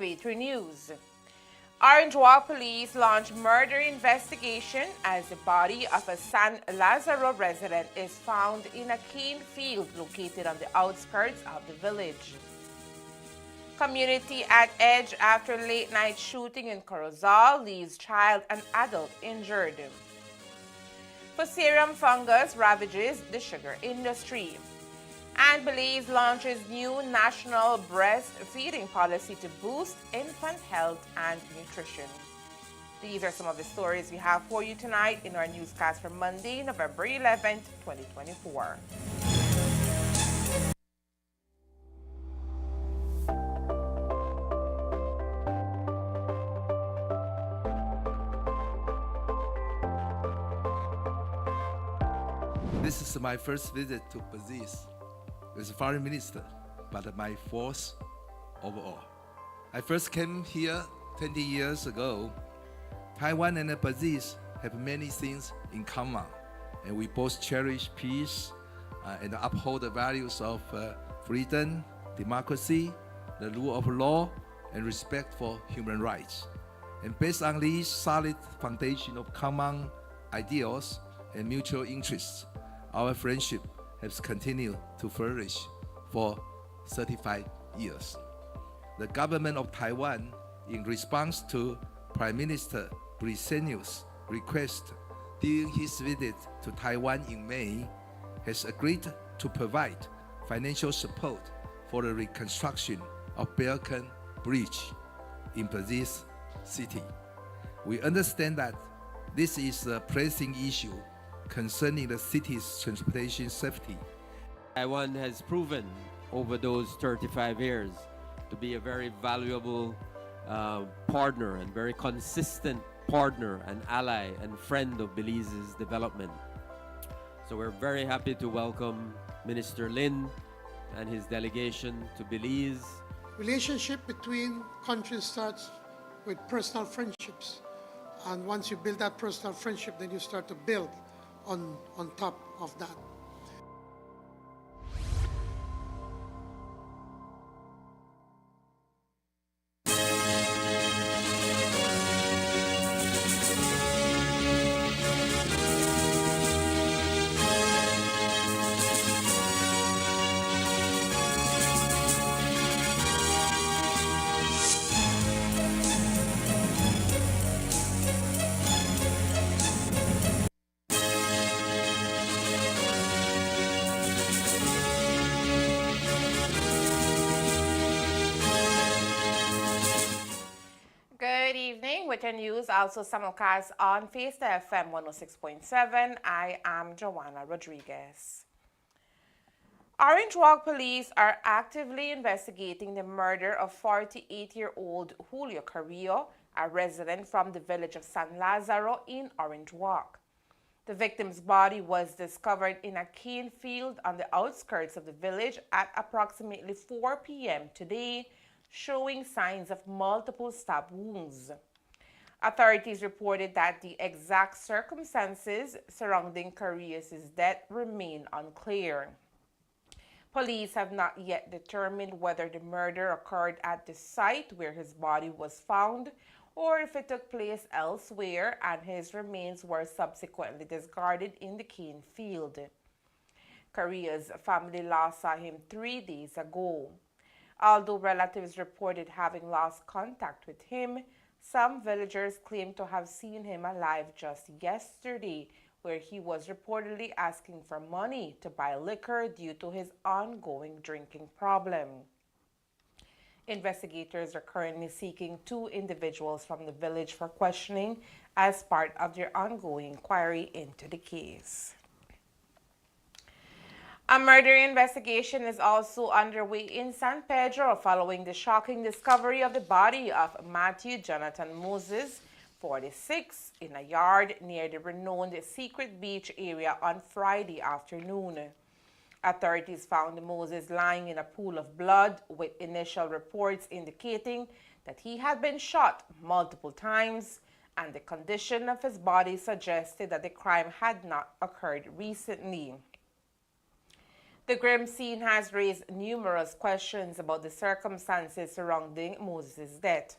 CTV3 News. Orange Walk Police launched murder investigation as the body of a San Lazaro resident is found in a cane field located on the outskirts of the village. Community at edge after late-night shooting in Corozal leaves child and adult injured. Fusarium fungus ravages the sugar industry. And Belize launches new national breastfeeding policy to boost infant health and nutrition. These are some of the stories we have for you tonight in our newscast for Monday, November 11th, 2024. This is my first visit to Belize as foreign minister, but my fourth overall. I first came here 20 years ago. Taiwan and Belize have many things in common, and we both cherish peace and uphold the values of freedom, democracy, the rule of law, and respect for human rights. And based on these solid foundation of common ideals and mutual interests, our friendship has continued to flourish for 35 years. The government of Taiwan, in response to Prime Minister Briceño's request during his visit to Taiwan in May, has agreed to provide financial support for the reconstruction of Beacon Bridge in Belize City. We understand that this is a pressing issue concerning the city's transportation safety. Taiwan has proven over those 35 years to be a very valuable partner and very consistent partner and ally and friend of Belize's development. So we're very happy to welcome Minister Lin and his delegation to Belize. Relationship between countries starts with personal friendships, and once you build that personal friendship, then you start to build on top of that. Good evening. With your news also simulcast on Fiesta FM 106.7. I am Joanna Rodriguez. Orange Walk Police are actively investigating the murder of 48-year-old Julio Carrillo, a resident from the village of San Lazaro in Orange Walk. The victim's body was discovered in a cane field on the outskirts of the village at approximately 4 p.m. today, showing signs of multiple stab wounds. Authorities reported that the exact circumstances surrounding Carrillo's death remain unclear. Police have not yet determined whether the murder occurred at the site where his body was found or if it took place elsewhere and his remains were subsequently discarded in the cane field. Carrillo's family last saw him 3 days ago. Although relatives reported having lost contact with him, some villagers claim to have seen him alive just yesterday, where he was reportedly asking for money to buy liquor due to his ongoing drinking problem. Investigators are currently seeking 2 individuals from the village for questioning as part of their ongoing inquiry into the case. A murder investigation is also underway in San Pedro following the shocking discovery of the body of Matthew Jonathan Moses, 46, in a yard near the renowned Secret Beach area on Friday afternoon. Authorities found Moses lying in a pool of blood, with initial reports indicating that he had been shot multiple times, and the condition of his body suggested that the crime had not occurred recently. The grim scene has raised numerous questions about the circumstances surrounding Moses' death.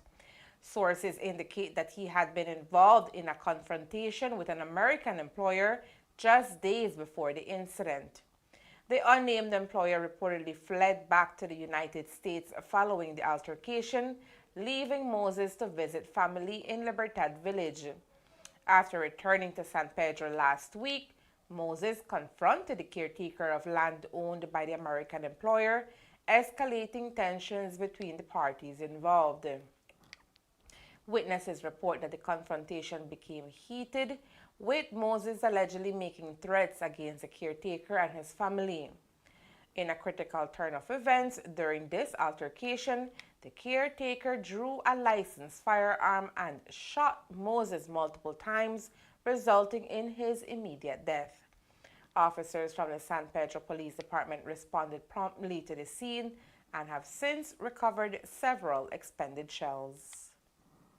Sources indicate that he had been involved in a confrontation with an American employer just days before the incident. The unnamed employer reportedly fled back to the United States following the altercation, leaving Moses to visit family in Libertad Village. After returning to San Pedro last week, Moses confronted the caretaker of land owned by the American employer, escalating tensions between the parties involved. Witnesses report that the confrontation became heated, with Moses allegedly making threats against the caretaker and his family. In a critical turn of events, during this altercation, the caretaker drew a licensed firearm and shot Moses multiple times, resulting in his immediate death. Officers from the San Pedro Police Department responded promptly to the scene and have since recovered several expended shells.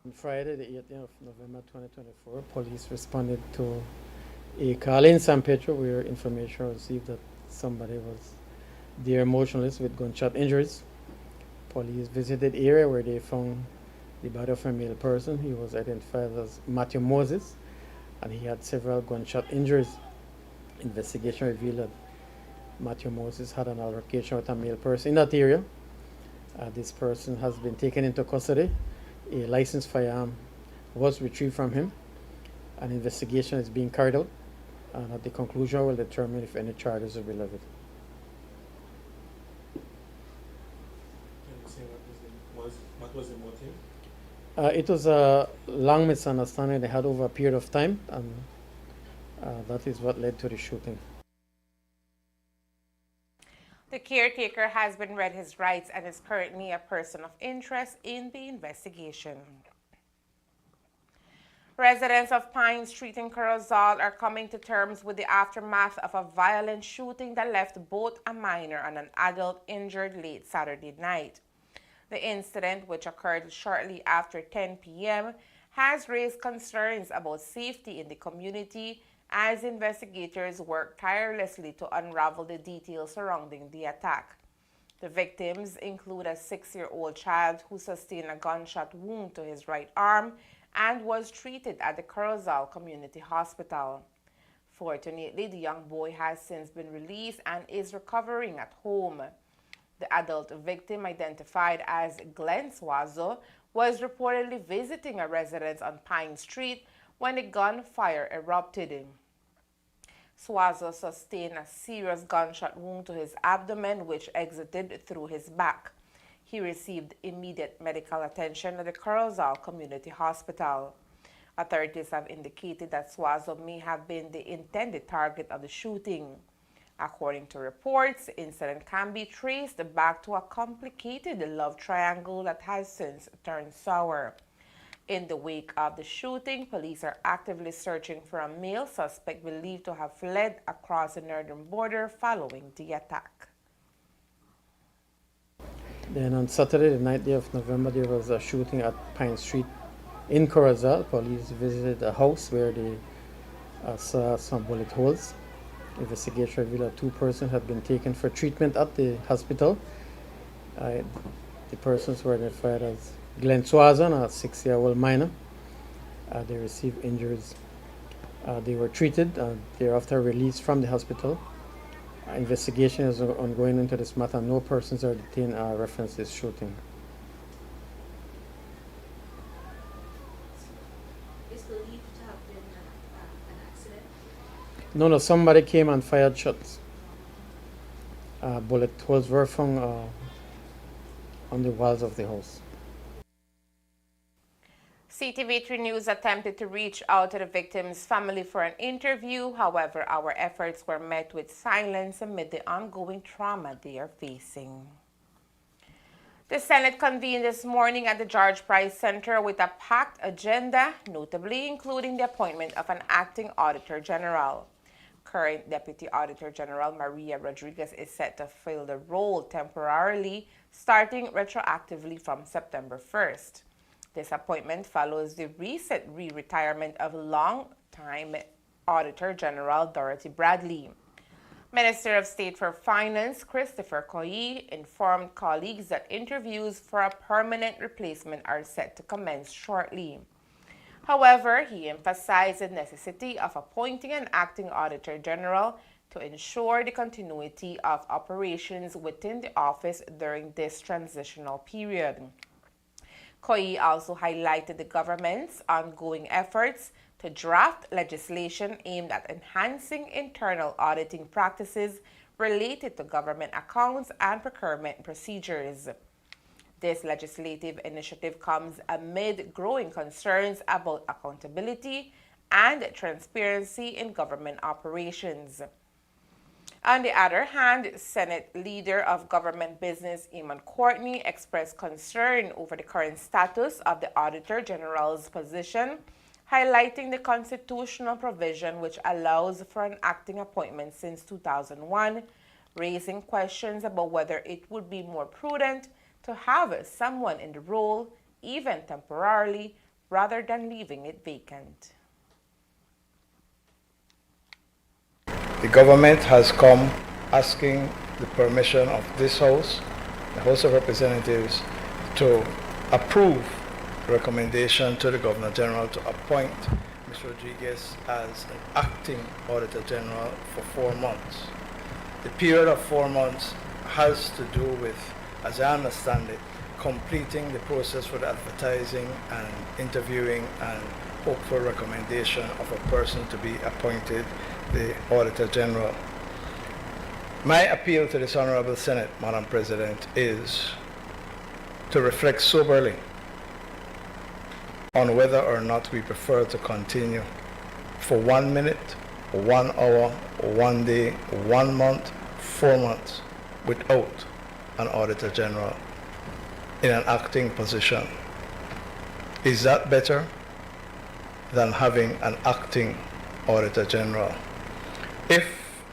On Friday, the 18th of November 2024, police responded to a call in San Pedro where information was received that somebody was there motionless with gunshot injuries. Police visited the area where they found the body of a male person. He was identified as Matthew Moses, and he had several gunshot injuries. Investigation revealed that Matthew Moses had an altercation with a male person in that area. This person has been taken into custody. A licensed firearm was retrieved from him. An investigation is being carried out, and at the conclusion will determine if any charges will be levied. Can you say what was the motive? It was a long misunderstanding they had over a period of time, and that is what led to the shooting. The caretaker has been read his rights and is currently a person of interest in the investigation. Residents of Pine Street in Corozal are coming to terms with the aftermath of a violent shooting that left both a minor and an adult injured late Saturday night. The incident, which occurred shortly after 10 p.m., has raised concerns about safety in the community as investigators work tirelessly to unravel the details surrounding the attack. The victims include a 6-year-old child who sustained a gunshot wound to his right arm and was treated at the Corozal Community Hospital. Fortunately, the young boy has since been released and is recovering at home. The adult victim, identified as Glenn Suazo, was reportedly visiting a residence on Pine Street when a gunfire erupted. Suazo sustained a serious gunshot wound to his abdomen, which exited through his back. He received immediate medical attention at the Corozal Community Hospital. Authorities have indicated that Suazo may have been the intended target of the shooting. According to reports, the incident can be traced back to a complicated love triangle that has since turned sour. In the wake of the shooting, police are actively searching for a male suspect believed to have fled across the northern border following the attack. Then on Saturday, the 9th day of November, there was a shooting at Pine Street in Corozal. Police visited a house where they saw some bullet holes. Investigation revealed that 2 persons had been taken for treatment at the hospital. The persons were identified as Glenn Suazan, a 6-year-old minor. They received injuries. They were treated and thereafter released from the hospital. Investigation is ongoing into this matter. No persons are detained reference this shooting. Is believed to have been an accident? No, somebody came and fired shots. Bullet holes were found on the walls of the house. CTV3 News attempted to reach out to the victim's family for an interview. However, our efforts were met with silence amid the ongoing trauma they are facing. The Senate convened this morning at the George Price Center with a packed agenda, notably including the appointment of an acting Auditor General. Current Deputy Auditor General Maria Rodriguez is set to fill the role temporarily, starting retroactively from September 1st. This appointment follows the recent re-retirement of longtime Auditor General Dorothy Bradley. Minister of State for Finance Christopher Koyi informed colleagues that interviews for a permanent replacement are set to commence shortly. However, he emphasized the necessity of appointing an acting Auditor General to ensure the continuity of operations within the office during this transitional period. Koyi also highlighted the government's ongoing efforts to draft legislation aimed at enhancing internal auditing practices related to government accounts and procurement procedures. This legislative initiative comes amid growing concerns about accountability and transparency in government operations. On the other hand, Senate Leader of Government Business Eamon Courtney expressed concern over the current status of the Auditor General's position, highlighting the constitutional provision which allows for an acting appointment since 2001, raising questions about whether it would be more prudent to have someone in the role, even temporarily, rather than leaving it vacant. The government has come asking the permission of this House, the House of Representatives, to approve the recommendation to the Governor General to appoint Ms. Rodriguez as an acting Auditor General for 4 months. The period of 4 months has to do with, as I understand it, completing the process for the advertising and interviewing and hopeful recommendation of a person to be appointed the Auditor General. My appeal to this Honorable Senate, Madam President, is to reflect soberly on whether or not we prefer to continue for 1 minute, 1 hour, 1 day, 1 month, 4 months without an Auditor General in an acting position. Is that better than having an acting Auditor General? If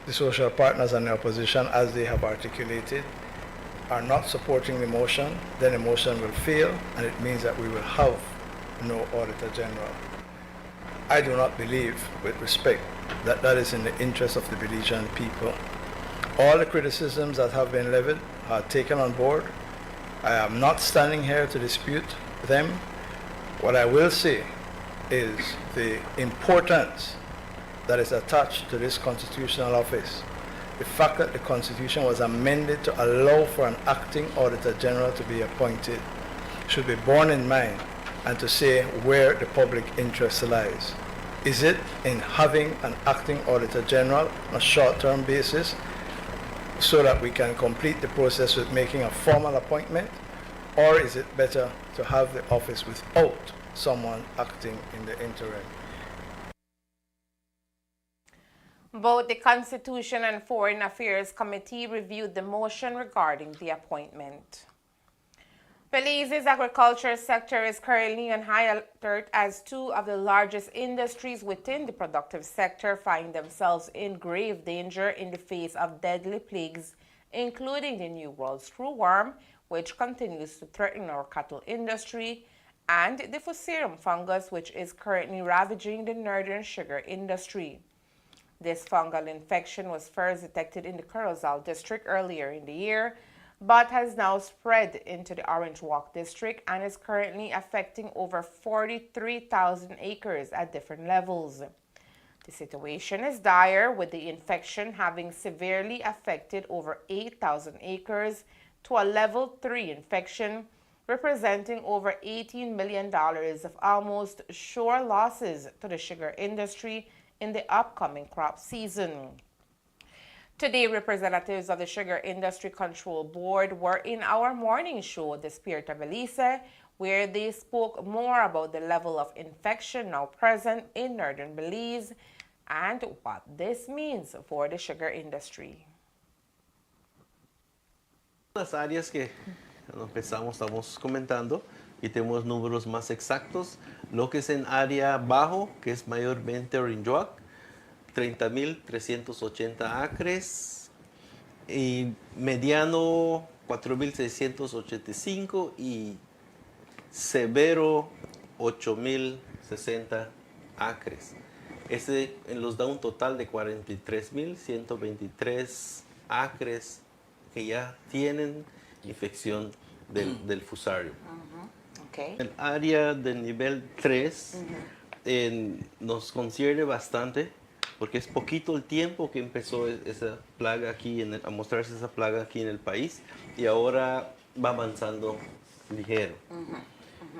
the social partners and the opposition, as they have articulated, are not supporting the motion, then the motion will fail, and it means that we will have no Auditor General. I do not believe, with respect, that that is in the interest of the Belizean people. All the criticisms that have been levied are taken on board. I am not standing here to dispute them. What I will say is the importance that is attached to this constitutional office. The fact that the Constitution was amended to allow for an acting Auditor General to be appointed should be borne in mind, and to say where the public interest lies. Is it in having an acting Auditor General on a short-term basis so that we can complete the process with making a formal appointment, or is it better to have the office without someone acting in the interim? Both the Constitution and Foreign Affairs Committee reviewed the motion regarding the appointment. Belize's agriculture sector is currently on high alert as 2 of the largest industries within the productive sector find themselves in grave danger in the face of deadly plagues, including the New World screwworm, which continues to threaten our cattle industry, and the Fusarium fungus, which is currently ravaging the northern sugar industry. This fungal infection was first detected in the Corozal district earlier in the year, but has now spread into the Orange Walk district and is currently affecting over 43,000 acres at different levels. The situation is dire, with the infection having severely affected over 8,000 acres to a level 3 infection, representing over $18 million of almost sure losses to the sugar industry in the upcoming crop season. Today, representatives of the Sugar Industry Control Board were in our morning show, The Spirit of Belize, where they spoke more about the level of infection now present in northern Belize and what this means for the sugar industry. Las áreas que estamos comentando y tenemos números más exactos. Lo que es en área bajo, que es mayormente Orinjoac, 30,380 acres, y mediano 4,685 y severo 8,060 acres. Ese nos da un total de 43.123 acres que ya tienen infección del fusarium. Okay. El área de nivel 3 nos concierne bastante porque es poquito el tiempo que empezó esa plaga aquí, a mostrarse esa plaga aquí en el país y ahora va avanzando ligero.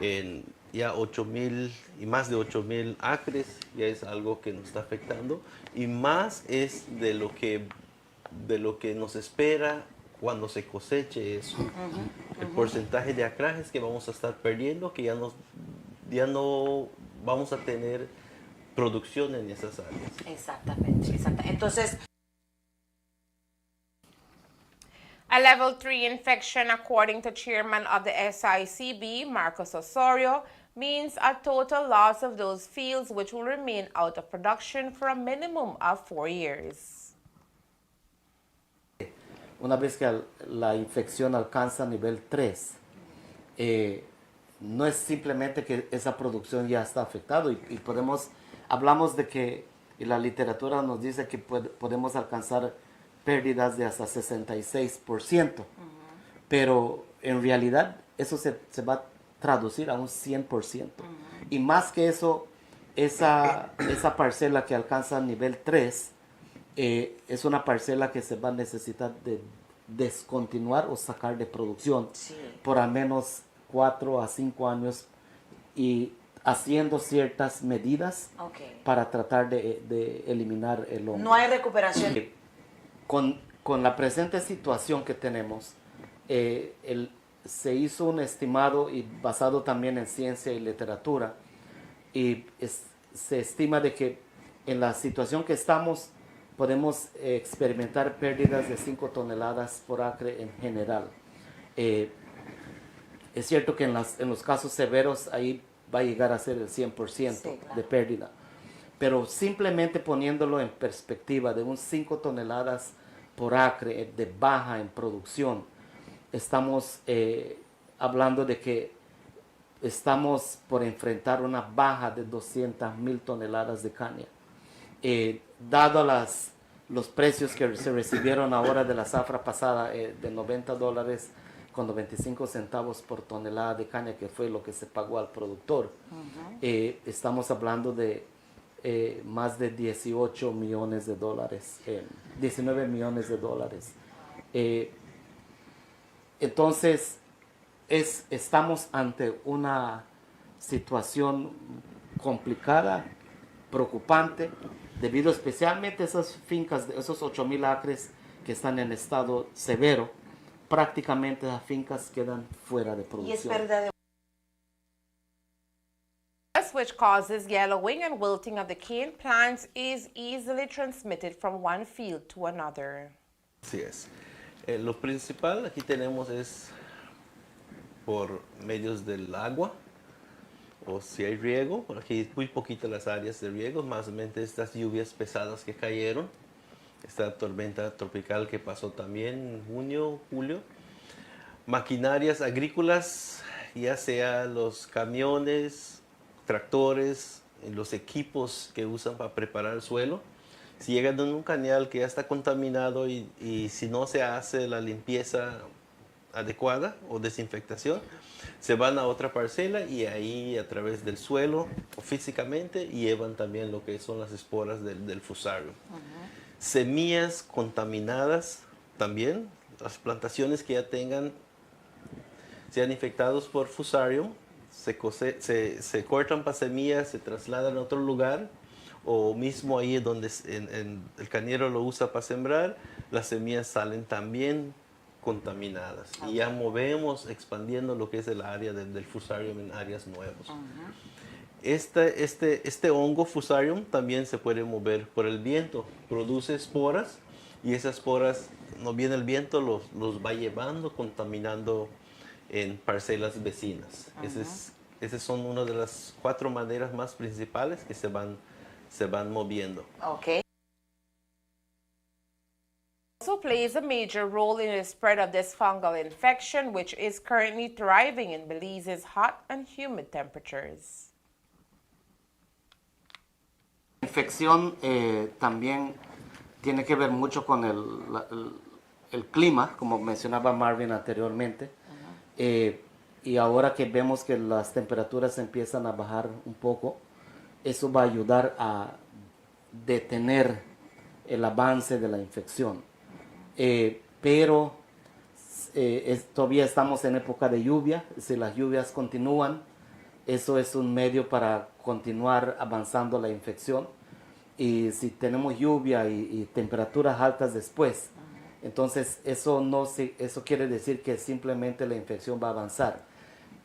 En ya 8.000 y más de 8.000 acres ya es algo que nos está afectando y más es de lo que nos espera cuando se coseche eso. El porcentaje de acrajes que vamos a estar perdiendo, que ya no vamos a tener producción en esas áreas. Exactamente, Entonces, a level 3 infection, according to chairman of the SICB, Marcos Osorio, means a total loss of those fields which will remain out of production for a minimum of 4 years. Una vez que la infección alcanza nivel 3, no es simplemente que esa producción ya está afectada y hablamos de que y la literatura nos dice que podemos alcanzar pérdidas de hasta 66%, pero en realidad eso se va a traducir a un 100%. Y más que eso, esa parcela que alcanza nivel 3 es una parcela que se va a necesitar de descontinuar o sacar de producción por al menos 4 a 5 años y haciendo ciertas medidas para tratar de eliminar el hongo. No hay recuperación. Con la presente situación que tenemos, se hizo un estimado y basado también en ciencia y literatura y se estima de que en la situación que estamos podemos experimentar pérdidas de 5 toneladas por acre en general. Es cierto que en los casos severos ahí va a llegar a ser el 100% de pérdida, pero simplemente poniéndolo en perspectiva de un 5 toneladas por acre de baja en producción, estamos hablando de que estamos por enfrentar una baja de 200,000 toneladas de caña. Dado los precios que se recibieron ahora de la zafra pasada de $90 con 95 centavos por tonelada de caña, que fue lo que se pagó al productor, estamos hablando de más de 18 millones de dólares, 19 millones de dólares. Entonces, estamos ante una situación complicada, preocupante, debido especialmente a esas fincas, esos 8,000 acres que están en estado severo, prácticamente las fincas quedan fuera de producción. Y es verdad. Which causes yellowing and wilting of the cane plants is easily transmitted from one field to another. Así es. Lo principal aquí tenemos es por medios del agua o si hay riego. Por aquí muy poquitas las áreas de riego, más o menos estas lluvias pesadas que cayeron, esta tormenta tropical que pasó también en junio, julio. Maquinarias agrícolas, ya sea los camiones, tractores, los equipos que usan para preparar el suelo. Si llegan en un cañal que ya está contaminado y si no se hace la limpieza adecuada o desinfectación, se van a otra parcela y ahí a través del suelo o físicamente llevan también lo que son las esporas del fusarium. Semillas contaminadas también, las plantaciones que ya sean infectados por fusarium, se cortan para semillas, se trasladan a otro lugar o mismo ahí donde el cañero lo usa para sembrar, las semillas salen también contaminadas y ya movemos expandiendo lo que es el área del fusarium en áreas nuevas. Este hongo fusarium también se puede mover por el viento, produce esporas y esas esporas, no viene el viento, los va llevando, contaminando en parcelas vecinas. Esas son una de las 4 maneras más principales que se van moviendo. Okay. Also plays a major role in the spread of this fungal infection, which is currently thriving in Belize's hot and humid temperatures. Infección también tiene que ver mucho con el clima, como mencionaba Marvin anteriormente. Y ahora que vemos que las temperaturas empiezan a bajar un poco, eso va a ayudar a detener el avance de la infección. Pero todavía estamos en época de lluvia. Si las lluvias continúan, eso es un medio para continuar avanzando la infección. Y si tenemos lluvia y temperaturas altas después, entonces eso quiere decir que simplemente la infección va a avanzar.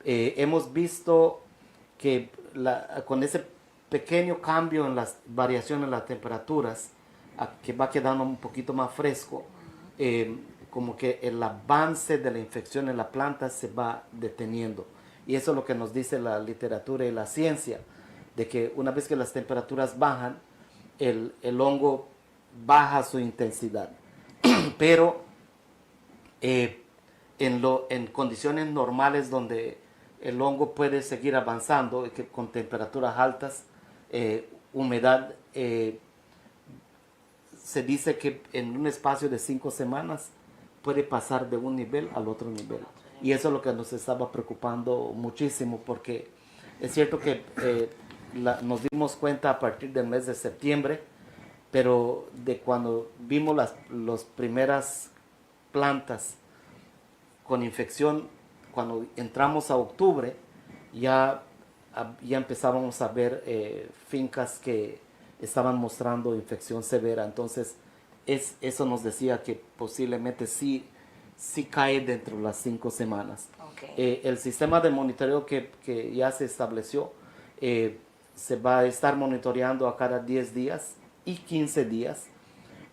Hemos visto que con ese pequeño cambio en las variaciones en las temperaturas, que va quedando un poquito más fresco, como que el avance de la infección en la planta se va deteniendo. Y eso es lo que nos dice la literatura y la ciencia, de que una vez que las temperaturas bajan, el hongo baja su intensidad. Pero en condiciones normales donde el hongo puede seguir avanzando, con temperaturas altas, humedad, se dice que en un espacio de 5 semanas puede pasar de un nivel al otro nivel. Y eso es lo que nos estaba preocupando muchísimo, porque es cierto que nos dimos cuenta a partir del mes de septiembre, pero de cuando vimos las primeras plantas con infección, cuando entramos a octubre, ya empezábamos a ver fincas que estaban mostrando infección severa. Entonces, eso nos decía que posiblemente sí cae dentro de las 5 semanas. Okay. El sistema de monitoreo que ya se estableció, se va a estar monitoreando a cada 10 días y 15 días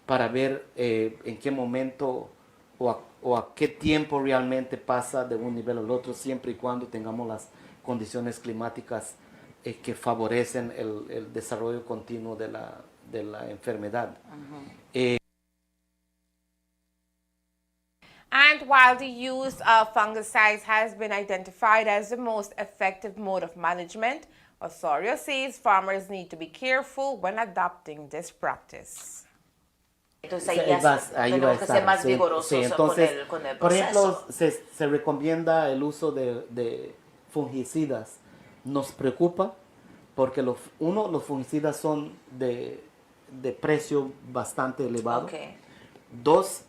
para ver en qué momento o a qué tiempo realmente pasa de un nivel al otro, siempre y cuando tengamos las condiciones climáticas que favorecen el desarrollo continuo de la enfermedad. And while the use of fungicides has been identified as the most effective mode of management, Osorio says farmers need to be careful when adopting this practice. Entonces ahí tenemos que ser más vigorosos entonces, con el por proceso. ejemplo, se recomienda el uso de fungicidas. Nos preocupa porque los fungicidas son de precio bastante elevado. Okay. 2,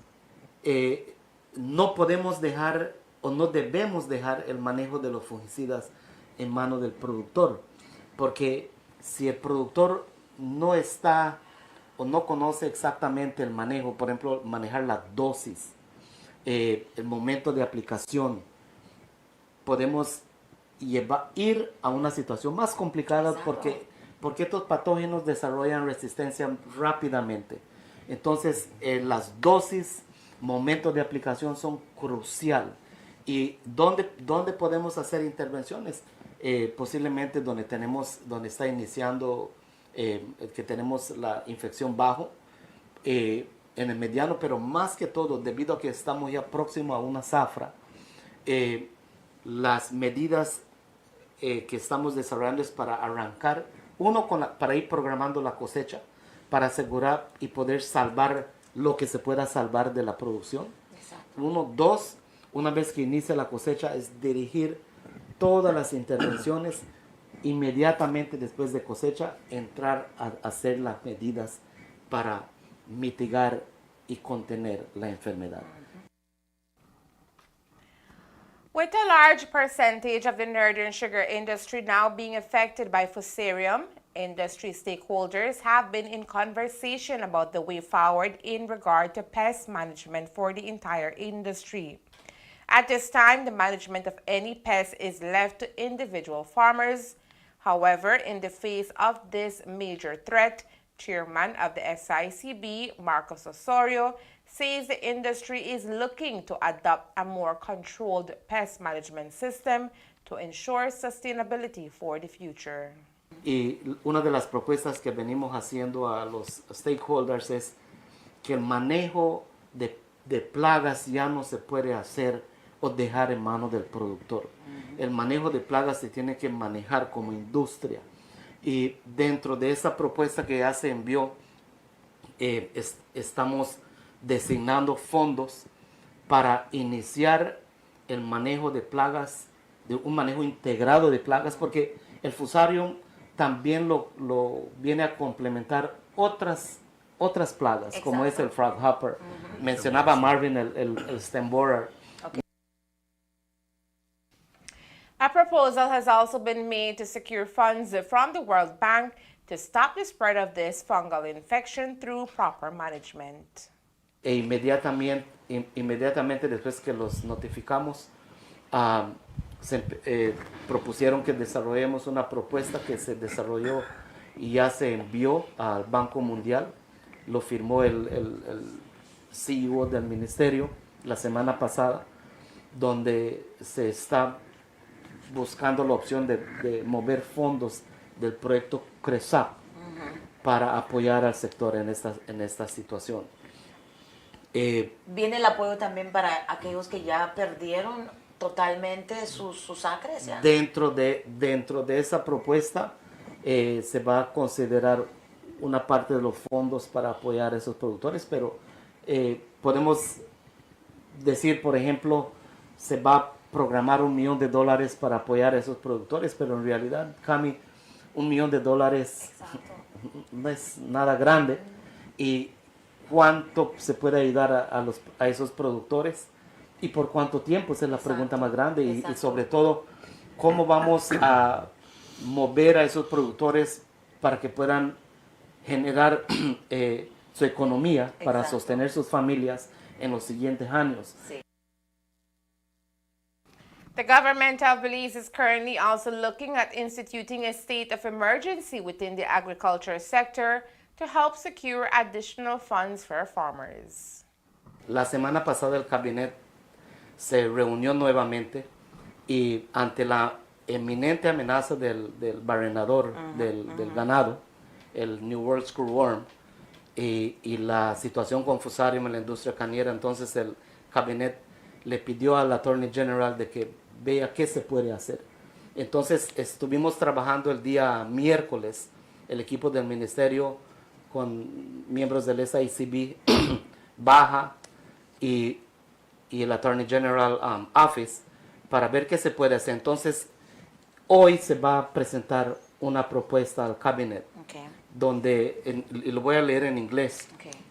no podemos dejar o no debemos dejar el manejo de los fungicidas en manos del productor, porque si el productor no está o no conoce exactamente el manejo, por ejemplo, manejar la dosis, el momento de aplicación, podemos ir a una situación más complicada. Porque estos patógenos desarrollan resistencia rápidamente. Entonces, las dosis, momentos de aplicación son crucial. ¿Y dónde podemos hacer intervenciones? Posiblemente donde está iniciando, que tenemos la infección bajo, en el mediano, pero más que todo, debido a que estamos ya próximos a una zafra, las medidas que estamos desarrollando es para arrancar, para ir programando la cosecha, para asegurar y poder salvar lo que se pueda salvar de la producción. Exacto. 2, una vez que inicia la cosecha, es dirigir todas las intervenciones inmediatamente después de cosecha, entrar a hacer las medidas para mitigar y contener la enfermedad. With a large percentage of the northern sugar industry now being affected by Fusarium, industry stakeholders have been in conversation about the way forward in regard to pest management for the entire industry. At this time, the management of any pest is left to individual farmers. However, in the face of this major threat, Chairman of the SICB, Marcos Osorio, says the industry is looking to adopt a more controlled pest management system to ensure sustainability for the future. Y una de las propuestas que venimos haciendo a los stakeholders es que el manejo de plagas ya no se puede hacer o dejar en manos del productor. El manejo de plagas se tiene que manejar como industria. Y dentro de esa propuesta que ya se envió, estamos designando fondos para iniciar el manejo de plagas, de un manejo integrado de plagas, porque el fusarium también lo viene a complementar otras plagas, como es el froghopper. Mencionaba Marvin el stem borer. A proposal has also been made to secure funds from the World Bank to stop the spread of this fungal infection through proper management. E inmediatamente después que los notificamos, propusieron que desarrollemos una propuesta que se desarrolló y ya se envió al Banco Mundial. Lo firmó el CEO del ministerio la semana pasada, donde se está buscando la opción de mover fondos del proyecto CRESAP para apoyar al sector en esta situación. ¿Viene el apoyo también para aquellos que ya perdieron totalmente sus acres? ¿Ya? Dentro de esa propuesta se va a considerar una parte de los fondos para apoyar a esos productores, pero podemos decir, por ejemplo, se va a programar $1 millón para apoyar a esos productores, pero en realidad, Cami, $1 millón no es nada grande. Y cuánto se puede ayudar a esos productores y por cuánto tiempo, esa es la pregunta más grande, y sobre todo cómo vamos a mover a esos productores para que puedan generar su economía para sostener sus familias en los siguientes años. Sí. The government of Belize is currently also looking at instituting a state of emergency within the agriculture sector to help secure additional funds for farmers. La semana pasada el cabinet se reunió nuevamente y ante la eminente amenaza del barrenador del ganado, el New World Screwworm, y la situación con fusarium en la industria cañera, entonces el cabinet le pidió al Attorney General de que vea qué se puede hacer. Entonces estuvimos trabajando el día miércoles, el equipo del ministerio con miembros del SICB, Baja y el Attorney General Office para ver qué se puede hacer. Entonces hoy se va a presentar una propuesta al cabinet, donde, y lo voy a leer en inglés,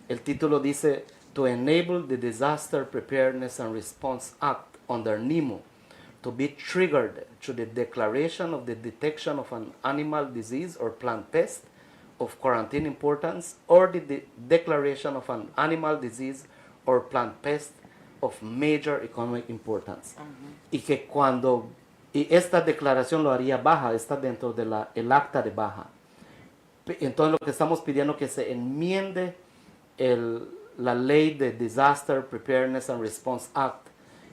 el título dice To enable the Disaster Preparedness and Response Act under NEMO to be triggered through the declaration of the detection of an animal disease or plant pest of quarantine importance, or the declaration of an animal disease or plant pest of major economic importance. Y que y esta declaración lo haría Baja, está dentro de el acta de Baja. Entonces lo que estamos pidiendo es que se enmiende la ley de Disaster Preparedness and Response Act,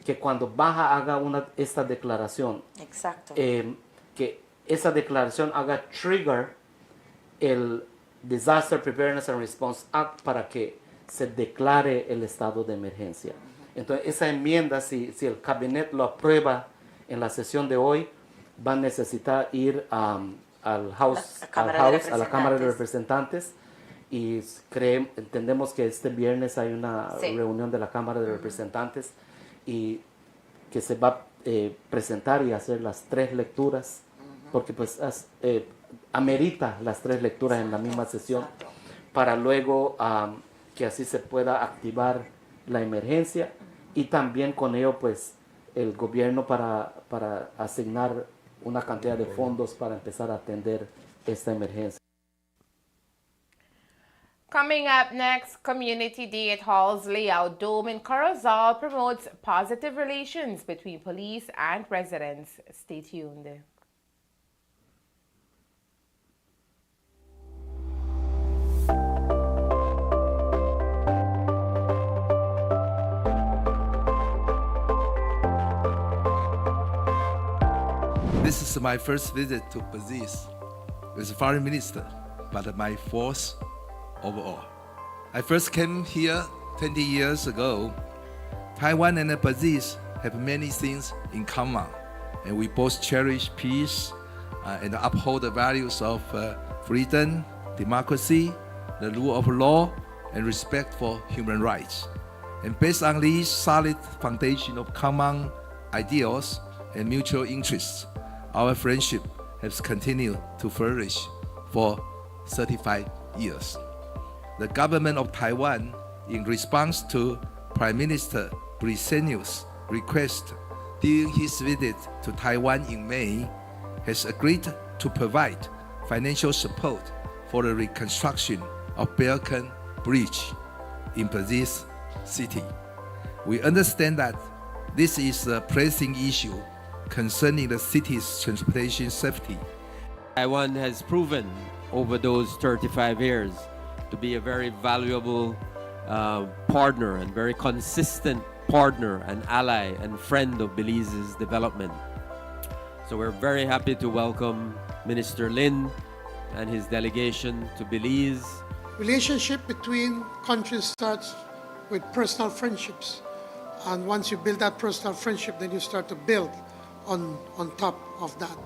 que cuando Baja haga esta declaración, que esa declaración haga trigger el Disaster Preparedness and Response Act para que se declare el estado de emergencia. Entonces esa enmienda, si el cabinet lo aprueba en la sesión de hoy, va a necesitar ir a la Cámara de Representantes, y entendemos que este viernes hay una reunión de la Cámara de Representantes y que se va a presentar y hacer las 3 lecturas, porque pues amerita las 3 lecturas en la misma sesión, para luego que así se pueda activar la emergencia, y también con ello pues el gobierno para asignar una cantidad de fondos para empezar a atender esta emergencia. Coming up next, Community Day at Hall's Layout Dome in Corozal promotes positive relations between police and residents. Stay tuned. This is my first visit to Belize as a foreign minister, but my 4th overall. I first came here 20 years ago. Taiwan and Belize have many things in common, and we both cherish peace and uphold the values of freedom, democracy, the rule of law, and respect for human rights. And based on these solid foundation of common ideals and mutual interests, our friendship has continued to flourish for 35 years. The government of Taiwan, in response to Prime Minister Briceño's request during his visit to Taiwan in May, has agreed to provide financial support for the reconstruction of Beacon Bridge in Perth City. We understand that this is a pressing issue concerning the city's transportation safety. Taiwan has proven over those 35 years to be a very valuable partner and very consistent partner and ally and friend of Belize's development. So we're very happy to welcome Minister Lin and his delegation to Belize. Relationship between countries starts with personal friendships. And once you build that personal friendship, then you start to build on top of that.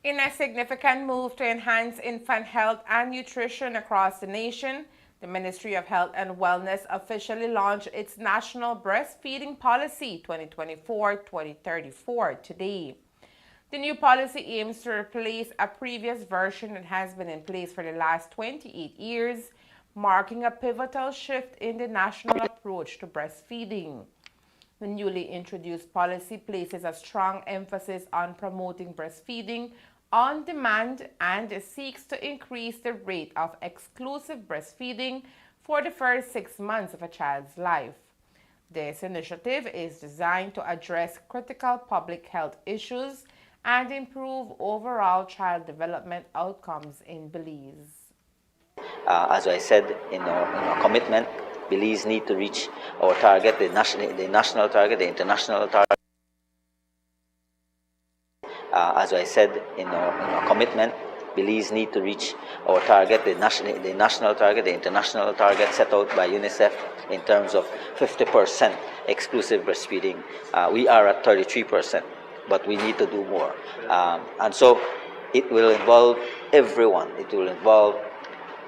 In a significant move to enhance infant health and nutrition across the nation, the Ministry of Health and Wellness officially launched its National Breastfeeding Policy 2024-2034 today. The new policy aims to replace a previous version that has been in place for the last 28 years, marking a pivotal shift in the national approach to breastfeeding. The newly introduced policy places a strong emphasis on promoting breastfeeding on demand and seeks to increase the rate of exclusive breastfeeding for the first 6 months of a child's life. This initiative is designed to address critical public health issues and improve overall child development outcomes in Belize. As I said in our commitment, Belize need to reach our target, the national target, the international target. As I said in our commitment, Belize need to reach our target, the national target, the international target set out by UNICEF in terms of 50% exclusive breastfeeding. We are at 33%, but we need to do more. And so it will involve everyone. It will involve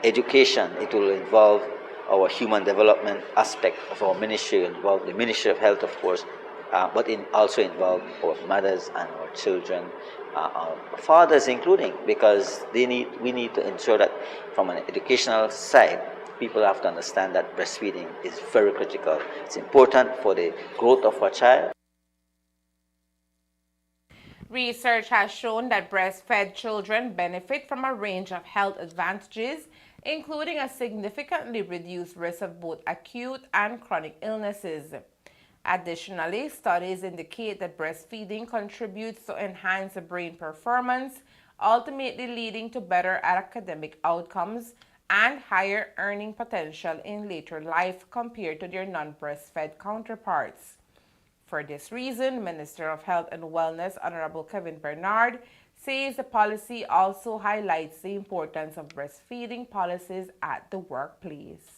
education. It will involve our human development aspect of our ministry, involve the Ministry of Health, of course, but also involve our mothers and our children, our fathers including, because we need to ensure that from an educational side, people have to understand that breastfeeding is very critical. It's important for the growth of our child. Research has shown that breastfed children benefit from a range of health advantages, including a significantly reduced risk of both acute and chronic illnesses. Additionally, studies indicate that breastfeeding contributes to enhance brain performance, ultimately leading to better academic outcomes and higher earning potential in later life compared to their non-breastfed counterparts. For this reason, Minister of Health and Wellness, Honorable Kevin Bernard, says the policy also highlights the importance of breastfeeding policies at the workplace.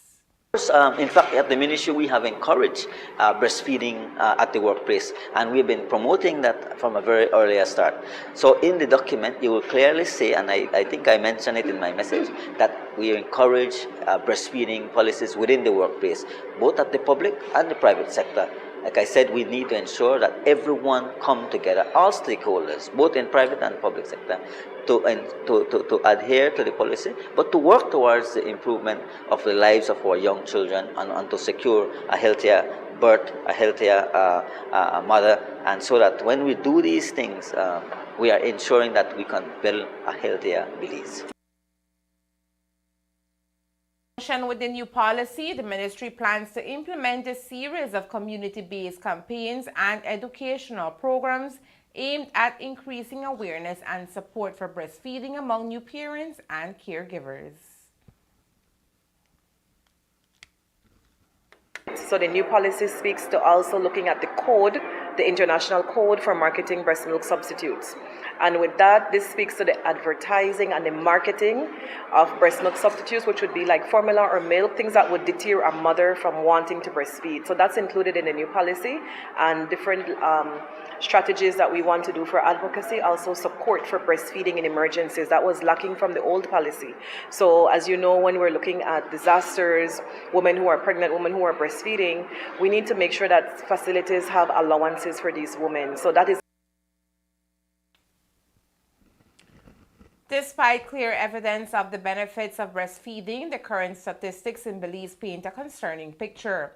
In fact, at the ministry, we have encouraged breastfeeding at the workplace, and we've been promoting that from a very early start. So in the document, you will clearly say, and I think I mentioned it in my message, that we encourage breastfeeding policies within the workplace, both at the public and the private sector. Like I said, we need to ensure that everyone come together, all stakeholders, both in private and public sector, to adhere to the policy, but to work towards the improvement of the lives of our young children and to secure a healthier birth, a healthier mother, and so that when we do these things, we are ensuring that we can build a healthier Belize. With the new policy, the ministry plans to implement a series of community-based campaigns and educational programs aimed at increasing awareness and support for breastfeeding among new parents and caregivers. So the new policy speaks to also looking at the code, the international code for marketing breast milk substitutes. And with that, this speaks to the advertising and the marketing of breast milk substitutes, which would be like formula or milk, things that would deter a mother from wanting to breastfeed. So that's included in the new policy, and different strategies that we want to do for advocacy, also support for breastfeeding in emergencies. That was lacking from the old policy. So as you know, when we're looking at disasters, women who are pregnant, women who are breastfeeding, we need to make sure that facilities have allowances for these women. So that is. Despite clear evidence of the benefits of breastfeeding, the current statistics in Belize paint a concerning picture.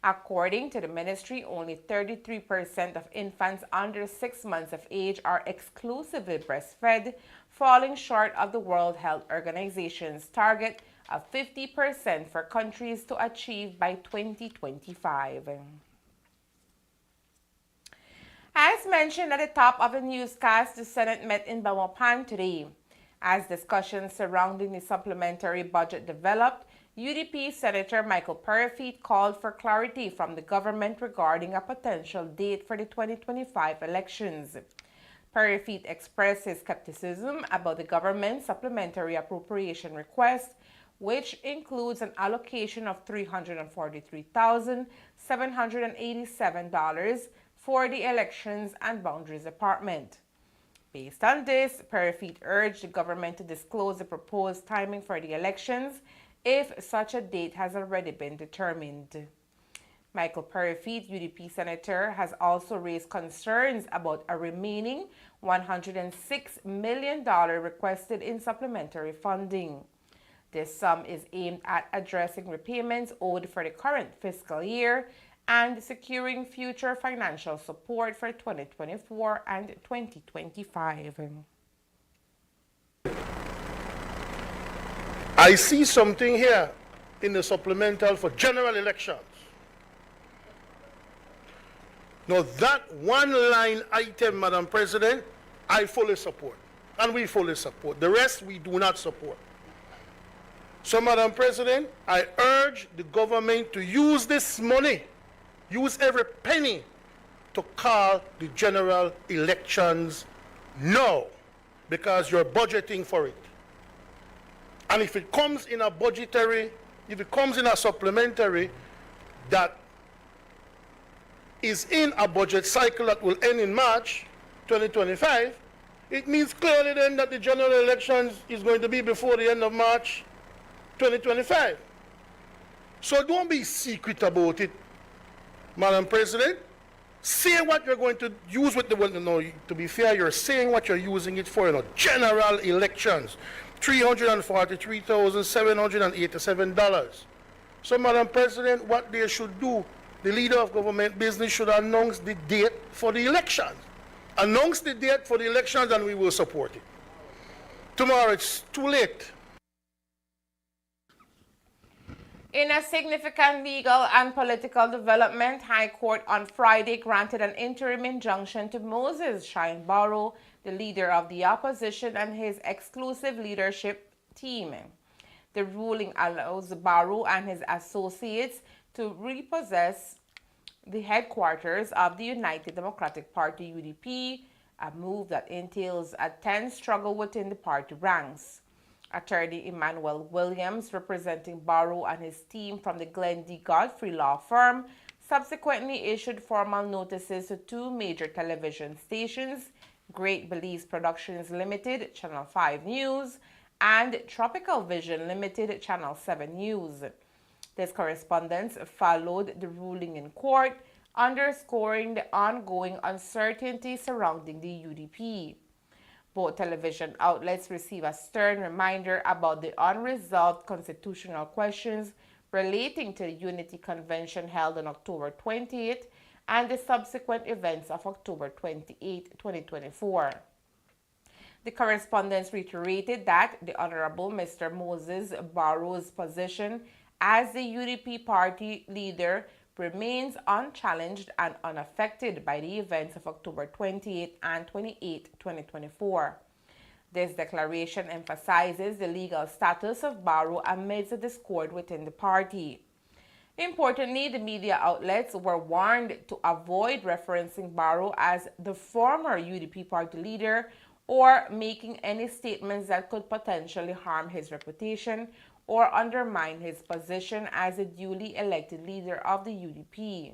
According to the ministry, only 33% of infants under 6 months of age are exclusively breastfed, falling short of the World Health Organization's target of 50% for countries to achieve by 2025. As mentioned at the top of the newscast, the Senate met in Belmopan today. As discussions surrounding the supplementary budget developed, UDP Senator Michael Perifeet called for clarity from the government regarding a potential date for the 2025 elections. Perifeet expressed his skepticism about the government's supplementary appropriation request, which includes an allocation of $343,787 for the Elections and Boundaries Department. Based on this, Perifeet urged the government to disclose the proposed timing for the elections if such a date has already been determined. Michael Perifeet, UDP Senator, has also raised concerns about a remaining $106 million requested in supplementary funding. This sum is aimed at addressing repayments owed for the current fiscal year and securing future financial support for 2024 and 2025. I see something here in the supplemental for general elections. Now that one line item, Madam President, I fully support, and we fully support. The rest we do not support. So, Madam President, I urge the government to use this money, use every penny to call the general elections now, because you're budgeting for it. And if it comes in a budgetary, if it comes in a supplementary that is in a budget cycle that will end in March 2025, it means clearly then that the general elections is going to be before the end of March 2025. So don't be secret about it, Madam President. Say what you're going to use with the, well, no, to be fair, you're saying what you're using it for, general elections. $343,787. So, Madam President, what they should do, the leader of government business should announce the date for the elections. Announce the date for the elections and we will support it. Tomorrow it's too late. In a significant legal and political development, High Court on Friday granted an interim injunction to Moses Shine Barrow, the leader of the opposition, and his exclusive leadership team. The ruling allows Barrow and his associates to repossess the headquarters of the United Democratic Party, UDP, a move that entails a tense struggle within the party ranks. Attorney Emmanuel Williams, representing Barrow and his team from the Glenn D. Godfrey law firm, subsequently issued formal notices to two major television stations, Great Belize Productions Limited, Channel 5 News, and Tropical Vision Limited, Channel 7 News. This correspondence followed the ruling in court, underscoring the ongoing uncertainty surrounding the UDP. Both television outlets receive a stern reminder about the unresolved constitutional questions relating to the Unity Convention held on October 28th and the subsequent events of October 28, 2024. The correspondence reiterated that the Honorable Mr. Moses Barrow's position as the UDP party leader remains unchallenged and unaffected by the events of October 28 and 28, 2024. This declaration emphasizes the legal status of Barrow amidst the discord within the party. Importantly, the media outlets were warned to avoid referencing Barrow as the former UDP party leader or making any statements that could potentially harm his reputation or undermine his position as a duly elected leader of the UDP.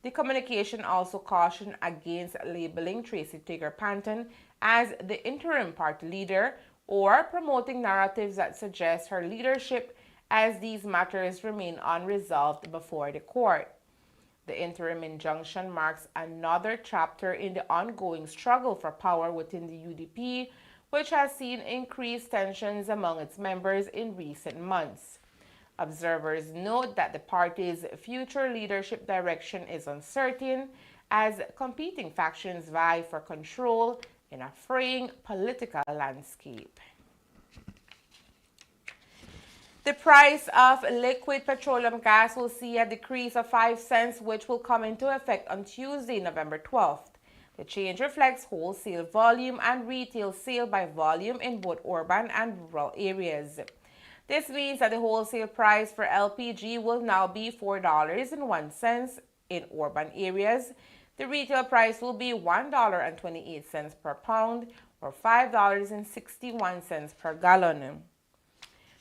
The communication also cautioned against labeling Tracy Tigger Panton as the interim party leader or promoting narratives that suggest her leadership, as these matters remain unresolved before the court. The interim injunction marks another chapter in the ongoing struggle for power within the UDP, which has seen increased tensions among its members in recent months. Observers note that the party's future leadership direction is uncertain as competing factions vie for control in a fraying political landscape. The price of liquid petroleum gas will see a decrease of 5 cents, which will come into effect on Tuesday, November 12th. The change reflects wholesale volume and retail sale by volume in both urban and rural areas. This means that the wholesale price for LPG will now be $4.01 in urban areas. The retail price will be $1.28 per pound or $5.61 per gallon.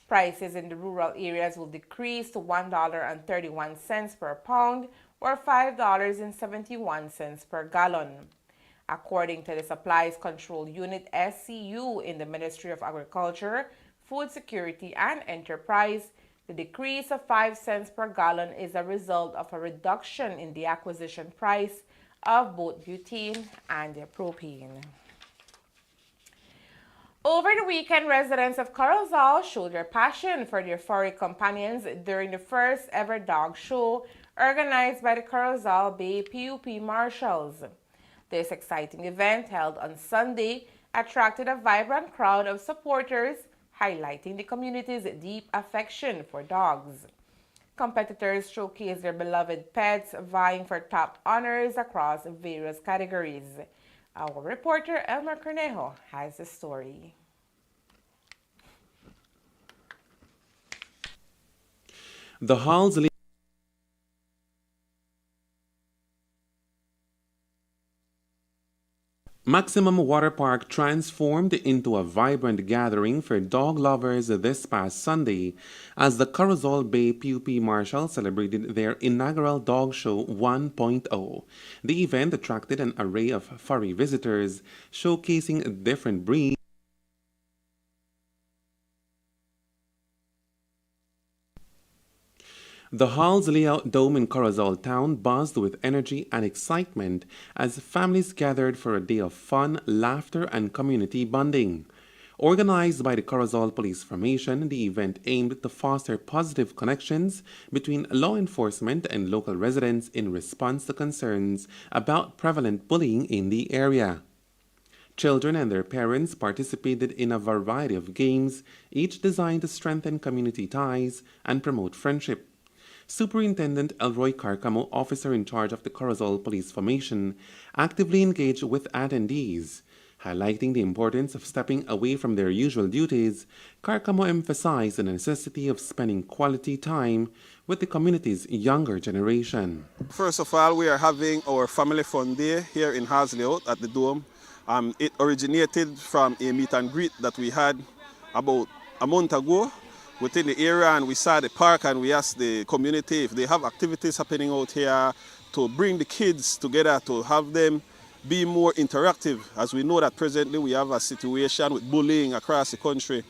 Prices in the rural areas will decrease to $1.31 per pound or $5.71 per gallon. According to the Supplies Control Unit SCU in the Ministry of Agriculture, Food Security and Enterprise, the decrease of 5 cents per gallon is a result of a reduction in the acquisition price of both butane and propane. Over the weekend, residents of Corozal showed their passion for their furry companions during the first ever dog show organized by the Corozal Bay PUP Marshals. This exciting event, held on Sunday, attracted a vibrant crowd of supporters, highlighting the community's deep affection for dogs. Competitors showcased their beloved pets, vying for top honors across various categories. Our reporter Elmer Cornejo has the story. The Halls Maximum Water Park transformed into a vibrant gathering for dog lovers this past Sunday as the Corozal Bay PUP Marshal celebrated their inaugural Dog Show 1.0. The event attracted an array of furry visitors, showcasing different breeds. The Hall's layout dome in Corozal town buzzed with energy and excitement as families gathered for a day of fun, laughter, and community bonding. Organized by the Corozal Police Formation, the event aimed to foster positive connections between law enforcement and local residents in response to concerns about prevalent bullying in the area. Children and their parents participated in a variety of games, each designed to strengthen community ties and promote friendship. Superintendent Elroy Carcamo, officer in charge of the Corozal Police Formation, actively engaged with attendees. Highlighting the importance of stepping away from their usual duties, Carcamo emphasized the necessity of spending quality time with the community's younger generation. First of all, we are having our Family Fun Day here in Hasley at the Dome. It originated from a meet and greet that we had about a month ago within the area, and we saw the park and we asked the community if they have activities happening out here to bring the kids together, to have them be more interactive, as we know that presently we have a situation with bullying across the country,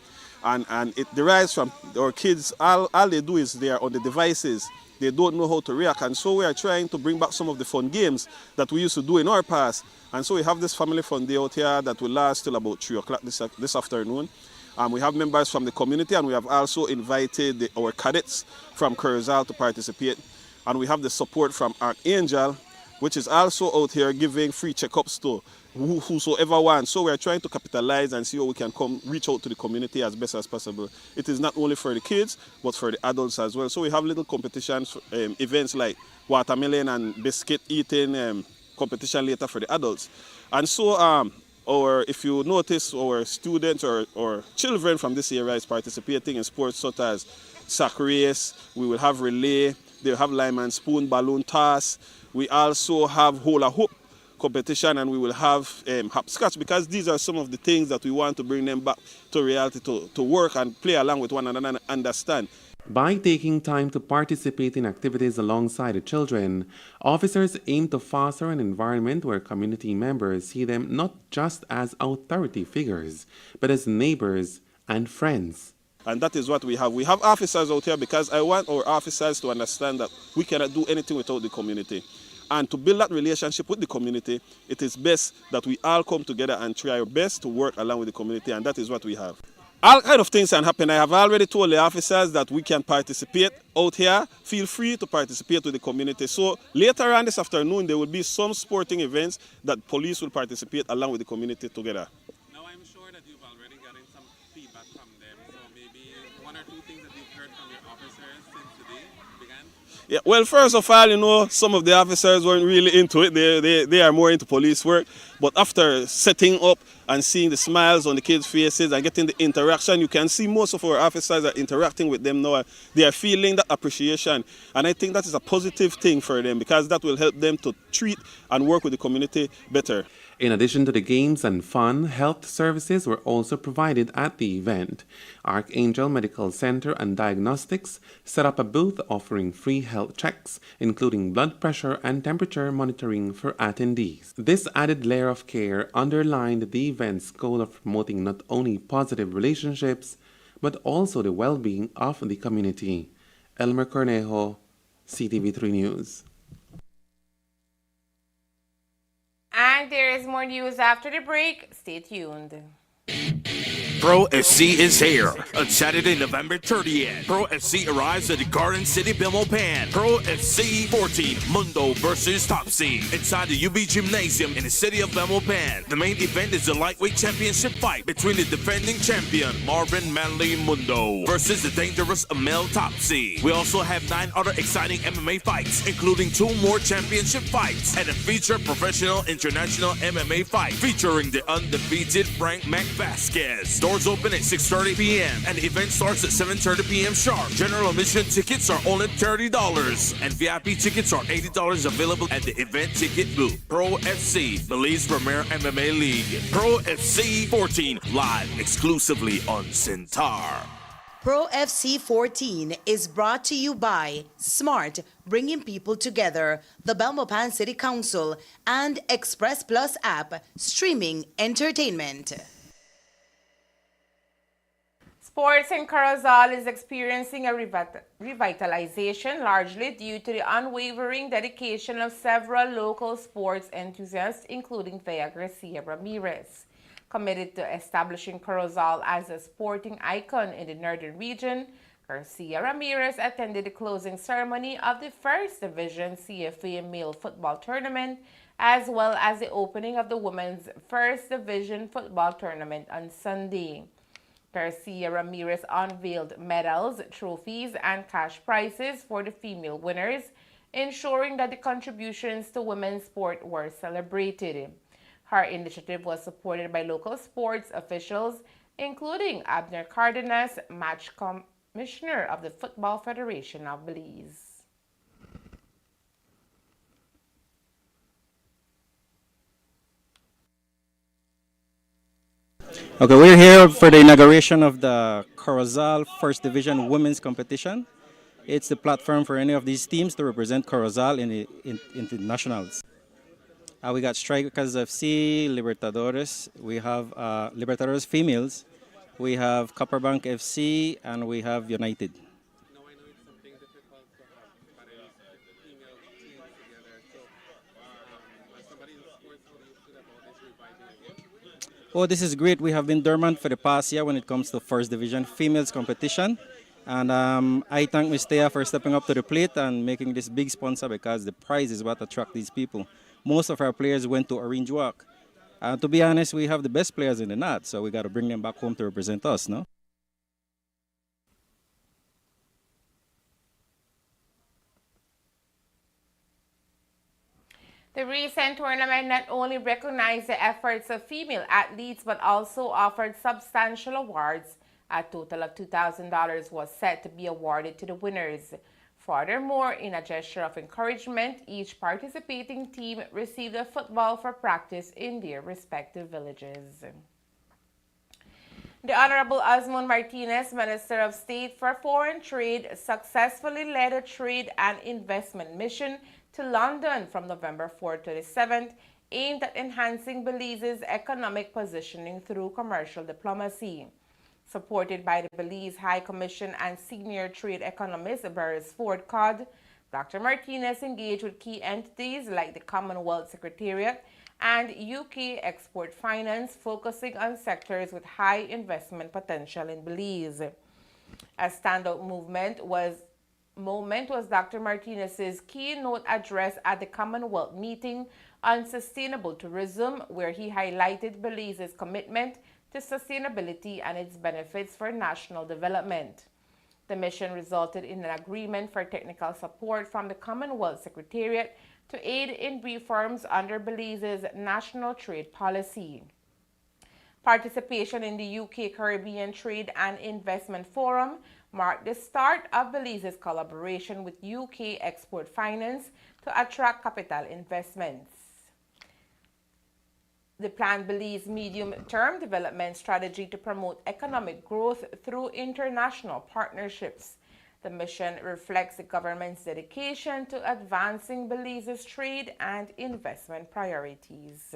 and it derives from our kids. All they do is they are on the devices. They don't know how to react, and so we are trying to bring back some of the fun games that we used to do in our past. And so we have this Family Fun Day out here that will last till about 3 o'clock this afternoon. We have members from the community, and we have also invited our cadets from Corozal to participate. And we have the support from Archangel, which is also out here giving free checkups to whosoever wants. So we are trying to capitalize and see how we can reach out to the community as best as possible. It is not only for the kids, but for the adults as well. So we have little competitions, events like watermelon and biscuit eating competition later for the adults. And so or if you notice, our students or children from this area is participating in sports such as sack race. We will have relay. They'll have lime and spoon, balloon toss. We also have hula hoop competition, and we will have hopscotch, because these are some of the things that we want to bring them back to reality, to work and play along with one another and understand. By taking time to participate in activities alongside the children, officers aim to foster an environment where community members see them not just as authority figures, but as neighbors and friends. And that is what we have. We have officers out here because I want our officers to understand that we cannot do anything without the community. And to build that relationship with the community, it is best that we all come together and try our best to work along with the community, and that is what we have. All kind of things can happen. I have already told the officers that we can participate out here. Feel free to participate with the community. So later on this afternoon, there will be some sporting events that police will participate along with the community together. Now I'm sure that you've already gotten some feedback from them, so maybe one or two things that you've heard from your officers since today began? Yeah, well, first of all, you know, some of the officers weren't really into it. They are more into police work. But after setting up and seeing the smiles on the kids' faces and getting the interaction, you can see most of our officers are interacting with them now. They are feeling that appreciation. And I think that is a positive thing for them, because that will help them to treat and work with the community better. In addition to the games and fun, health services were also provided at the event. Archangel Medical Center and Diagnostics set up a booth offering free health checks, including blood pressure and temperature monitoring for attendees. This added layer of care underlined the event's goal of promoting not only positive relationships, but also the well-being of the community. Elmer Cornejo, CTV3 News. And there is more news after the break. Stay tuned. Pro FC is here on Saturday, November 30th. Pro FC arrives at the Garden City Belmopan. Pro FC 14 Mundo versus Topsy inside the UB Gymnasium in the city of Belmopan. The main event is the lightweight championship fight between the defending champion Marvin Manley Mundo versus the dangerous Amel Topsy. We also have 9 other exciting MMA fights, including 2 more championship fights and a featured professional international MMA fight featuring the undefeated Frank Mac Vasquez. Doors open at 6:30 p.m. and the event starts at 7:30 p.m. sharp. General admission tickets are only $30 and VIP tickets are $80 available at the event ticket booth. Pro FC, Belize Premier MMA League. Pro FC 14 live exclusively on Centaur. Pro FC 14 is brought to you by Smart, bringing people together, the Belmopan City Council, and Express Plus app, streaming entertainment. Sports in Corozal is experiencing a revitalization, largely due to the unwavering dedication of several local sports enthusiasts, including Thea Garcia Ramirez. Committed to establishing Corozal as a sporting icon in the northern region, Garcia Ramirez attended the closing ceremony of the First Division CFA Male Football Tournament, as well as the opening of the Women's First Division Football Tournament on Sunday. Garcia Ramirez unveiled medals, trophies, and cash prizes for the female winners, ensuring that the contributions to women's sport were celebrated. Her initiative was supported by local sports officials, including Abner Cardenas, match commissioner of the Football Federation of Belize. Okay, we're here for the inauguration of the Corozal First Division Women's Competition. It's the platform for any of these teams to represent Corozal in the nationals. We got Strikers FC, Libertadores. We have Libertadores females. We have Copperbank FC, and we have United. Oh, this is great. We have been dormant for the past year when it comes to First Division females competition. And I thank Ms. Thea for stepping up to the plate and making this big sponsor, because the prize is what attracts these people. Most of our players went to Orange Walk. To be honest, we have the best players in the north, so we got to bring them back home to represent us, no? The recent tournament not only recognized the efforts of female athletes, but also offered substantial awards. A total of $2,000 was set to be awarded to the winners. Furthermore, in a gesture of encouragement, each participating team received a football for practice in their respective villages. The Honorable Osmond Martinez, Minister of State for Foreign Trade, successfully led a trade and investment mission to London from November 4th to the 7th, aimed at enhancing Belize's economic positioning through commercial diplomacy. Supported by the Belize High Commission and senior trade economist Beresford Codd, Dr. Martinez engaged with key entities like the Commonwealth Secretariat and UK Export Finance, focusing on sectors with high investment potential in Belize. A standout moment was Dr. Martinez's keynote address at the Commonwealth meeting on sustainable tourism, where he highlighted Belize's commitment to sustainability and its benefits for national development. The mission resulted in an agreement for technical support from the Commonwealth Secretariat to aid in reforms under Belize's national trade policy. Participation in the UK Caribbean Trade and Investment Forum marked the start of Belize's collaboration with UK Export Finance to attract capital investments. The planned Belize medium-term development strategy to promote economic growth through international partnerships. The mission reflects the government's dedication to advancing Belize's trade and investment priorities.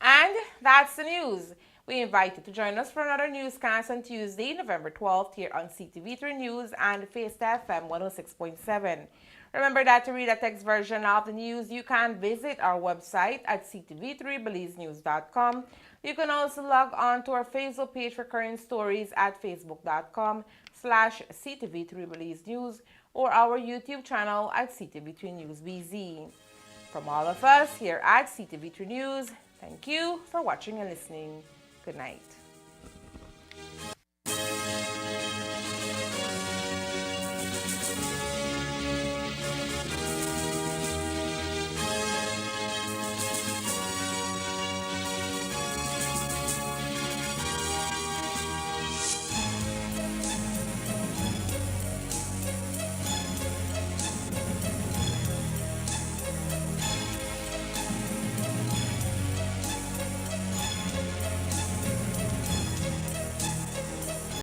And that's the news. We invite you to join us for another newscast on Tuesday, November 12th, here on CTV3 News and Faista FM 106.7. Remember that to read a text version of the news, you can visit our website at ctv3belizenews.com. You can also log on to our Facebook page for current stories at facebook.com/ctv3belizenews or our YouTube channel at CTV3 News BZ. From all of us here at CTV3 News, thank you for watching and listening. Good night.